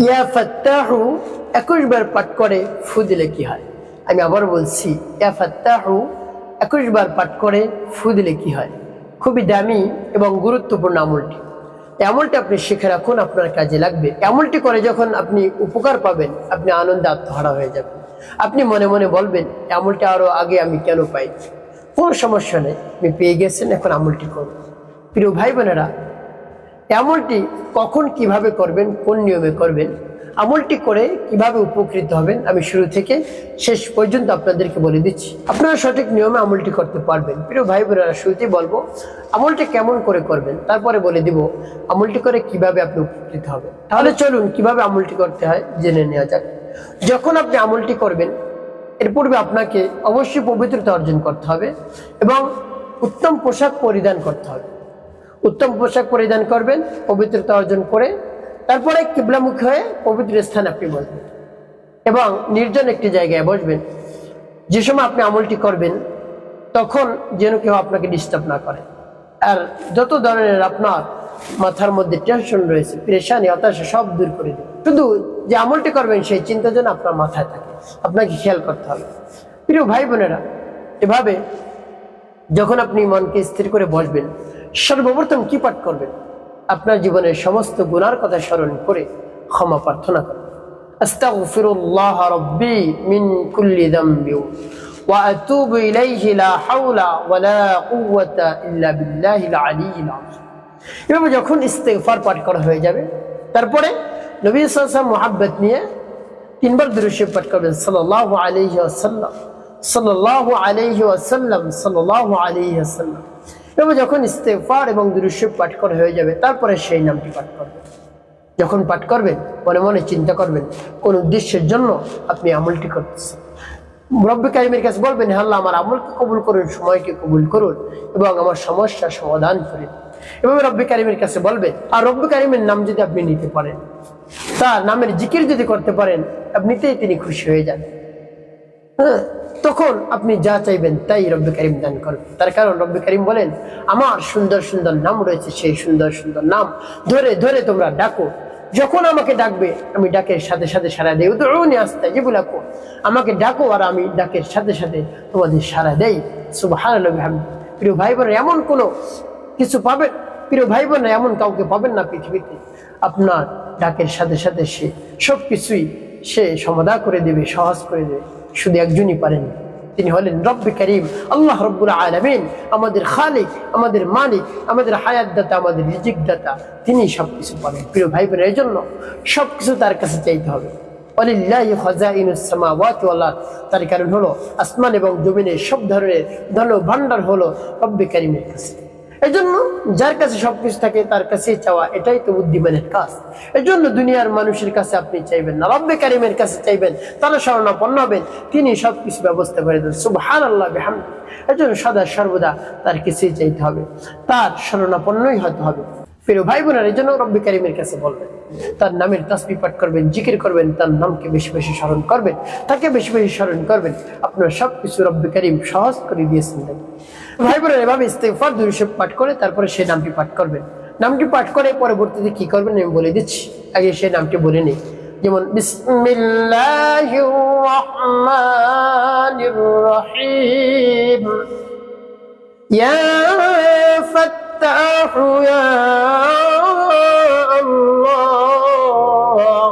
ইয়া ফাত্তাহু 21 বার পাঠ করে ফু দিলে কি হয়? আমি আবার বলছি, ইয়া ফাত্তাহু 21 বার পাঠ করে ফু দিলে কি হয়? খুবই দামি এবং গুরুত্বপূর্ণ আমলটি। এই আমলটি আপনি শিখে রাখুন, আপনার কাজে লাগবে। আমলটি করে যখন আপনি উপকার পাবেন, আপনি আনন্দে আত্মহারা হয়ে যাবেন। আপনি মনে মনে বলবেন, আমলটি আরো আগে আমি কেন পাই? কোনো সমস্যা নেই, আপনি পেয়ে গেছেন, এখন আমলটি করুন। প্রিয় ভাই বোনেরা, আমলটি কখন কিভাবে করবেন, কোন নিয়মে করবেন, আমলটি করে কিভাবে উপকৃত হবেন, আমি শুরু থেকে শেষ পর্যন্ত আপনাদেরকে বলে দিচ্ছি। আপনারা সঠিক নিয়মে আমলটি করতে পারবেন। প্রিয় ভাই বোনেরা, শুরুতেই বলবো আমলটি কেমন করে করবেন, তারপরে বলে দিব আমলটি করে কিভাবে আপনি উপকৃত হবেন। তাহলে চলুন কিভাবে আমলটি করতে হয় জেনে নেওয়া যাক। যখন আপনি আমলটি করবেন, এর পূর্বে আপনাকে অবশ্যই পবিত্রতা অর্জন করতে হবে এবং উত্তম পোশাক পরিধান করতে হবে। উত্তম পোশাক পরিধান করবেন, পবিত্রতা অর্জন করে তারপরে কিবলামুখী হয়ে পবিত্র স্থানে আপনি বসবেন এবং নির্জন একটি জায়গায় বসবেন। যে সময় আপনি আমলটি করবেন তখন যেন কেউ আপনাকে ডিস্টার্ব না করে। আর যত ধরনের আপনার মাথার মধ্যে টেনশন রয়েছে, পেরেশানি, হতাশা সব দূর করে দেবে। শুধু যে আমলটি করবেন সেই চিন্তা যেন আপনার মাথায় থাকে, আপনাকে খেয়াল করতে হবে। প্রিয় ভাই বোনেরা, এভাবে যখন আপনি মনকে স্থির করে বসবেন, সর্বপ্রথম কি পাঠ করবেন? আপনার জীবনের সমস্ত গুনার কথা স্মরণ করে ক্ষমা প্রার্থনা করবেন। আস্তাগফিরুল্লাহ রাব্বি মিন কুল্লি যামবি ওয়া আতুবু ইলাইহি লা হাওলা ওয়া লা কুওয়াতা ইল্লা বিল্লাহিল আলিয়্যিল আযীম। এভাবে যখন ইস্তেগফার পাঠ করা হয়ে যাবে, তারপরে নবী সাল্লাল্লাহু আলাইহি ওয়াসাল্লাম মুহাব্বত নিয়ে 3 বার দুরূদ শরীফ পাঠ করবেন, সাল্লাল্লাহু আলাইহি ওয়াসাল্লাম, সাল্লাল্লাহু আলাইহি ওয়াসাল্লাম, সাল্লাল্লাহু আলাইহি ওয়াসাল্লাম। এবং যখন ইস্তেগফার এবং দুরূদ শরীফ পাঠ করা হয়ে যাবে, তারপরে সেই নামটি পাঠ করবেন। যখন পাঠ করবেন মনে মনে চিন্তা করবেন কোন উদ্দেশ্যের জন্য আপনি আমলটি করতেছেন। রব্বি কারীমের কাছে বলবেন, হে আল্লাহ, আমার আমলকে কবুল করুন, সময়কে কবুল করুন এবং আমার সমস্যার সমাধান করুন। এভাবে রব্বি কারীমের কাছে বলবেন। আর রব্বি কারীমের নাম যদি আপনি নিতে পারেন, তার নামের জিকির যদি করতে পারেন, এমনিতেই তিনি খুশি হয়ে যান। তখন আপনি যা চাইবেন তাই রব্বি কারীম দান করবেন। তার কারণ রব্বি কারীম বলেন, আমার সুন্দর সুন্দর নাম রয়েছে, সেই সুন্দর সুন্দর নাম ধরে ধরে তোমরা ডাকো। যখন আমাকে ডাকবে আমি ডাকের সাথে সাথে সাড়া দেই। উদউনি আস্তাজিব লাকুম, আমাকে ডাকো আর আমি ডাকের সাথে সাথে তোমাদের সাড়া দেই। সুবহানাল্লাহি ওয়া বিহামদিহি। প্রিয় ভাই বোন, এমন কোনো কিছু পাবেন, প্রিয় ভাই বোন, এমন কাউকে পাবেন না পৃথিবীতে আপনার ডাকের সাথে সাথে সে সবকিছুই সে সমাধা করে দেবে, সহজ করে দেবে। শুধু একজনই পারেন, তিনি হলেন রব্বি কারীম, আল্লাহ রব্বুল আলামিন, আমাদের খালিক, আমাদের মালিক, আমাদের হায়াত দাতা, আমাদের রিজিক দাতা। তিনি সবকিছু পারেন। প্রিয় ভাই বোনের, এই জন্য সবকিছু তার কাছে চাইতে হবে। ওয়ালিল্লাহি খাযাইনুস সামাওয়াতি ওয়াল আরদ, তার কারণ হলো আসমান এবং জমিনের সব ধরনের ধন ভান্ডার হলো রব্বি কারীমের কাছে। এই জন্য যার কাছে সবকিছু থাকে তার কাছে চাওয়া, এটাই তো বুদ্ধিমানের কাজ। এই জন্য দুনিয়ার মানুষের কাছে আপনি চাইবেন না, রব্বে কারীমের কাছে চাইবেন, তারা শরণাপন্ন হবেন, তিনি সবকিছু ব্যবস্থা করে দেন। সুবহানাল্লাহ বিহামদিহি। এই জন্য সদা সর্বদা তার কাছেই চাইতে হবে, তার শরণাপন্নই হতে হবে। প্রিয় ভাই বোনেরা, এই জন্য রব্বে কারীমের কাছে বলবেন, তার নামের তাসবিহ পাঠ করবেন, জিকির করবেন, তার নামকে বেশি বেশি স্মরণ করবেন, তাকে বেশি বেশি স্মরণ করবেন। আপনার সবকিছু রব্বে কারীম সহজ করে দিয়েছেন। ভাই বোনেরা, এভাবে ইস্তেগফার দুরূদ শরীফ পাঠ করে তারপরে সেই নামটি পাঠ করবেন। নামটি পাঠ করে পরবর্তীতে কি করবেন আমি বলে দিচ্ছি, আগে সেই নামটি বলে নিই। যেমন বিসমিল্লাহির রহমানির রহিম, ইয়া ফাত্তাহু ইয়া আল্লাহ,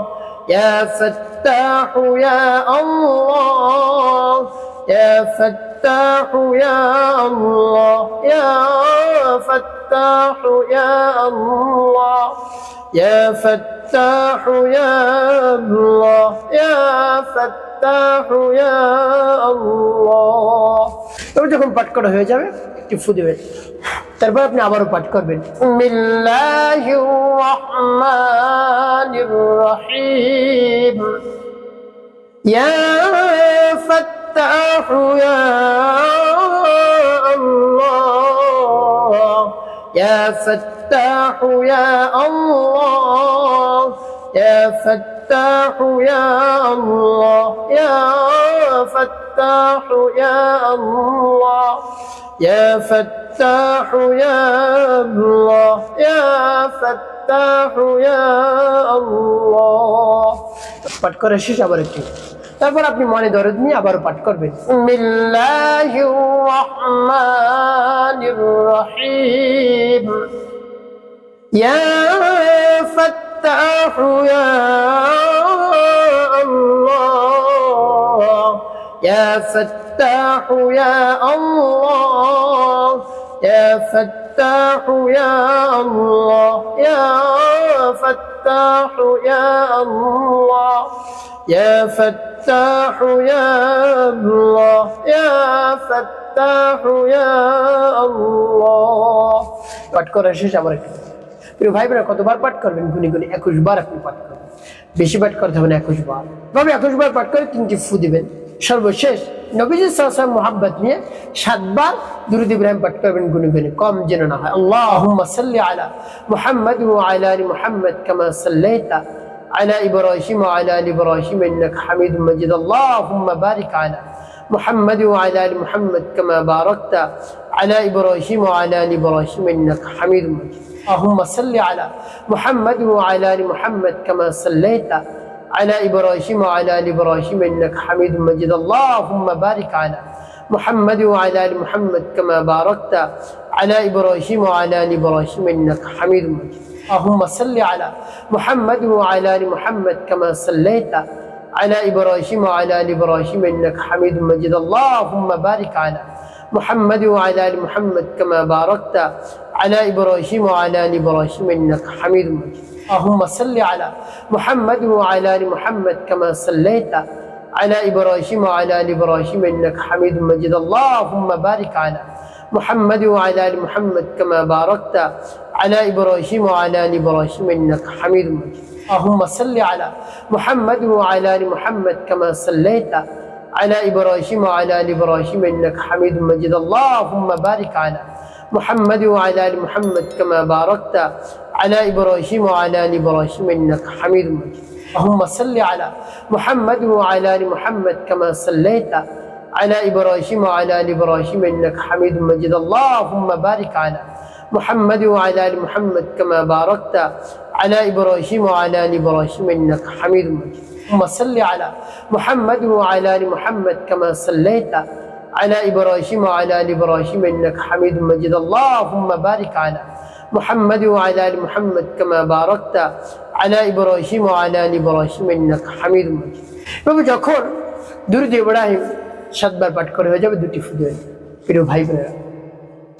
ইয়া ফাত্তাহু ইয়া আল্লাহ, ইয়া ফাত্তাহু ইয়া আল্লাহ, ইয়া ফাত্তাহু ইয়া আল্লাহ, ইয়া ফাত্তাহু ইয়া আল্লাহ, ইয়া ফাত্তাহু ইয়া আল্লাহ। এবার যখন পাঠ করা হয়ে যাবে একটু ফু দিবেন, তারপর আপনি আবারও পাঠ করবেন, বিসমিল্লাহির রহমানির রহিম, ইয়া ফাত্তাহু ইয়া আল্লাহ, ইয়া ফাত্তাহু ইয়া আল্লাহ, ইয়া ফাত্তাহু ইয়া আল্লাহ, ইয়া ফাত্তাহু ইয়া আল্লাহ, ইয়া ফাত্তাহু ইয়া আল্লাহ, ইয়া ফাত্তাহু ইয়া আল্লাহ। পাঠ করে শেষ আবার একটু, তারপর আপনি মনে দরদ নিয়ে আবার পাঠ করবেন। বিসমিল্লাহির রহমানির রহিম, ইয়া ফাত্তাহু ইয়া আল্লাহ, ইয়া ফাত্তাহু ইয়া আল্লাহ, ইয়া ফাত্তাহু ইয়া আল্লাহ, ইয়া ফাত্তাহু ইয়া আল্লাহ, ইয়া ফাত্তাহু ইয়া আল্লাহ, ইয়া ফাত্তাহু ইয়া আল্লাহ। পাঠ করা শেষ আবার একটু। প্রিয় ভাই বোনেরা, কতবার পাঠ করবেন? গুনি গুনি 21 বার আপনি পাঠ করবেন, বেশি পাঠ করতে হবে না, 21 বার। তবে 21 বার পাঠ করে 3টি ফু দিবেন। সর্বশেষ নবীজি সাল্লাল্লাহু আলাইহি ওয়াসাল্লাম মুহাব্বত নিয়ে 7 বার দুরূদ ইব্রাহিম পাঠ করবেন, গুনি গুনি, কম যেন না হয়। আল্লাহুম্মা সাল্লি আলা মুহাম্মাদ ওয়া আলা আলি মুহাম্মাদ কামা সাল্লাইতা আলা ইব্রাহিম ওয়া আলা আলি ইব্রাহিম ইন্নাকা হামিদুম মাজিদ। আল্লাহুম্মা বারিক আলা মুহাম্মাদ ওয়া আলা আলি মুহাম্মাদ কামা বারাকতা আলা ইব্রাহিম ওয়া আলা আলি ইব্রাহিম ইন্নাকা হামিদুম মাজিদ। اللهم صل على محمد وعلى ال محمد كما صليت على ابراهيم وعلى ال ابراهيم انك حميد مجيد. اللهم بارك على محمد وعلى ال محمد كما باركت على ابراهيم وعلى ال ابراهيم انك حميد مجيد. اللهم صل على محمد وعلى ال محمد كما صليت على ابراهيم وعلى ال ابراهيم انك حميد مجيد. اللهم بارك على محمد وعلى ال محمد كما باركت على ابراهيم وعلى ال ابراهيم انك حميد مجيد. اللهم صل على محمد وعلى ال محمد كما صليت على ابراهيم وعلى ال ابراهيم انك حميد مجيد. اللهم بارك على محمد وعلى ال محمد كما باركت على ابراهيم وعلى ال ابراهيم انك حميد مجيد. اللهم صل على محمد وعلى ال محمد كما صليت على ابراهيم وعلى ال ابراهيم انك حميد مجيد. اللهم بارك على محمد وعلى ال محمد كما باركت على ابراهيم وعلى ال ابراهيم انك حميد مجيد. اللهم صل على محمد وعلى ال محمد كما صليت على ابراهيم وعلى ال ابراهيم انك حميد مجيد. اللهم بارك على محمد وعلى ال محمد كما باركت على ابراهيم وعلى ال ابراهيم انك حميد مجيد. اللهم صل على محمد وعلى ال محمد كما صليت على ابراهيم وعلى ال ابراهيم انك حميد مجيد. اللهم بارك على محمد وعلى ال محمد كما باركت على ابراهيم وعلى ال ابراهيم انك حميد مجيد. বাবা, যখন দুরূদ ইব্রাহিম 7 বার পাঠ করে হয়ে যাবে, 2টি ফু দিবেন। প্রিয় ভাই বোনেরা,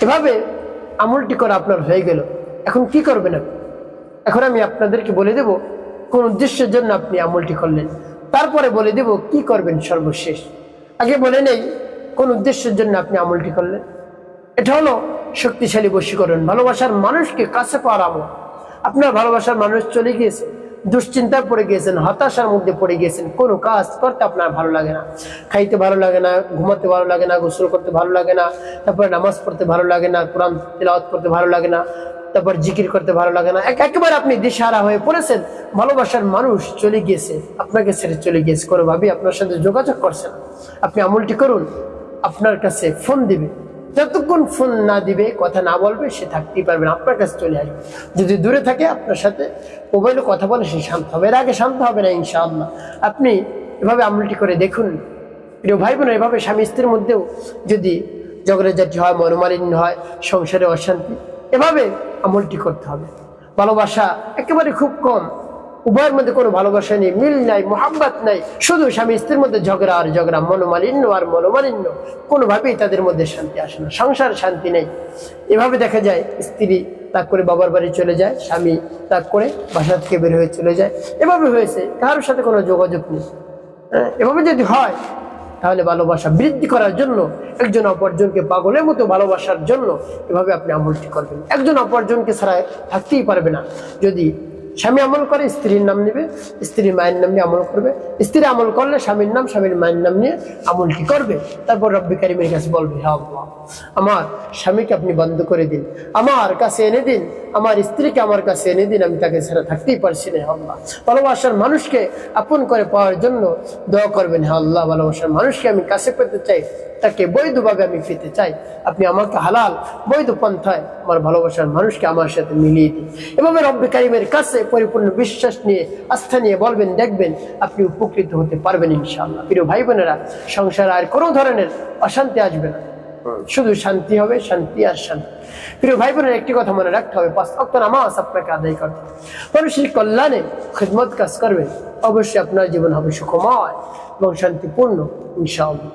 এভাবে আমলটি করা আপনার হয়ে গেল। এখন কি করবেন আপনি? এখন আমি আপনাদেরকে বলে দেব কোন উদ্দেশ্যের জন্য আপনি আমলটি করলেন, তারপরে বলে দেব কি করবেন সর্বশেষ। আগে বলে নেই কোন উদ্দেশ্যের জন্য আপনি আমলটি করলেন। এটা হলো শক্তিশালী বশীকরণ, ভালোবাসার মানুষকে কাছে পাওয়ার আমল। আপনার ভালোবাসার মানুষ চলে গিয়েছে, দুশ্চিন্তায় পড়ে গিয়েছেন, হতাশার মধ্যে পড়ে গিয়েছেন, কোনো কাজ করতে আপনার ভালো লাগে না, খাইতে ভালো লাগে না, ঘুমাতে ভালো লাগে না, গোসল করতে ভালো লাগে না, তারপরে নামাজ পড়তে ভালো লাগে না, কোরআন তিলাওয়াত করতে ভালো লাগে না, তারপর জিকির করতে ভালো লাগে না, একেবারে আপনি দিশাহারা হয়ে পড়েছেন। ভালোবাসার মানুষ চলে গিয়েছে, আপনাকে ছেড়ে চলে গিয়েছে, কোনোভাবেই আপনার সাথে যোগাযোগ করছে না। আপনি আমলটি করুন, আপনার কাছে ফোন দিবে, যতক্ষণ ফোন না দিবে, কথা না বলবে, সে থাকতেই পারবে না, আপনার কাছে চলে আসবে। যদি দূরে থাকে, আপনার সাথে মোবাইলে কথা বলে সে শান্ত হবে, এর আগে শান্ত হবে না ইনশাআল্লাহ। আপনি এভাবে আমলটি করে দেখুন। প্রিয় ভাই বোন, এভাবে স্বামী স্ত্রীর মধ্যেও যদি ঝগড়াঝাটি হয়, মনোমালিন্য হয়, সংসারে অশান্তি, এভাবে আমলটি করতে হবে। ভালোবাসা একেবারে খুব কম, উভয়ের মধ্যে কোনো ভালোবাসা নেই, মিল নাই, মোহাম্মত নাই, শুধু স্বামী স্ত্রীর মধ্যে ঝগড়া আর ঝগড়া, মনোমালিন্য আর মনোমালিন্য, কোনোভাবেই তাদের মধ্যে শান্তি আসে না, সংসার শান্তি নেই। এভাবে দেখা যায় স্ত্রী তাক করে বাবার বাড়ি চলে যায়, স্বামী তাক করে বাসা থেকে বের হয়ে চলে যায়। এভাবে হয়েছে, কারোর সাথে কোনো যোগাযোগ নেই। এভাবে যদি হয়, তাহলে ভালোবাসা বৃদ্ধি করার জন্য, একজন অপরজনকে পাগলের মতো ভালোবাসার জন্য এভাবে আপনি আমলটি করবেন। একজন অপরজনকে ছাড়া থাকতেই পারবে না। যদি স্বামী আমল করে, স্ত্রীর নাম নেবে, স্ত্রীর মায়ের নাম নিয়ে আমল করবে, স্ত্রী আমল করলে স্বামীর নাম, স্বামীর মায়ের নাম নিয়ে আমলটি করবে। তারপর রব্বি কারিমের কাছে বলবে, হে আল্লাহ, আমার স্বামীকে আপনি বন্ধ করে দিন, আমার কাছে এনে দিন, আমার স্ত্রীকে আমার কাছে এনে দিন, আমি তাকে ছাড়া থাকতেই পারছি না। হে আল্লাহ, ভালোবাসার মানুষকে আপন করে পাওয়ার জন্য দোয়া করবেন। হে আল্লাহ, ভালোবাসার মানুষকে আমি কাছে পেতে চাই, তাকে বৈধভাবে আমি পেতে চাই, আপনি আমাকে হালাল বৈধ পন্থায় আমার ভালোবাসার মানুষকে আমার সাথে মিলিয়ে দিন। এভাবে রব্বে কারিমের কাছে পরিপূর্ণ বিশ্বাস নিয়ে আস্থা নিয়ে বলবেন, দেখবেন আপনি উপকৃত হতে পারবেন ইনশাআল্লাহ। প্রিয় ভাই বোনেরা, সংসারে আর কোনো ধরনের অশান্তি আসবে না, শুধু শান্তি হবে, শান্তি আর শান্তি। প্রিয় ভাই বোনের, একটি কথা মনে রাখতে হবে, 5 ওয়াক্ত নামাজ আপনাকে আদায় করতে হবে, মানুষের কল্যাণে খিদমত কাজ করবেন, অবশ্যই আপনার জীবন হবে সুখময় এবং শান্তিপূর্ণ ইনশাআল্লাহ।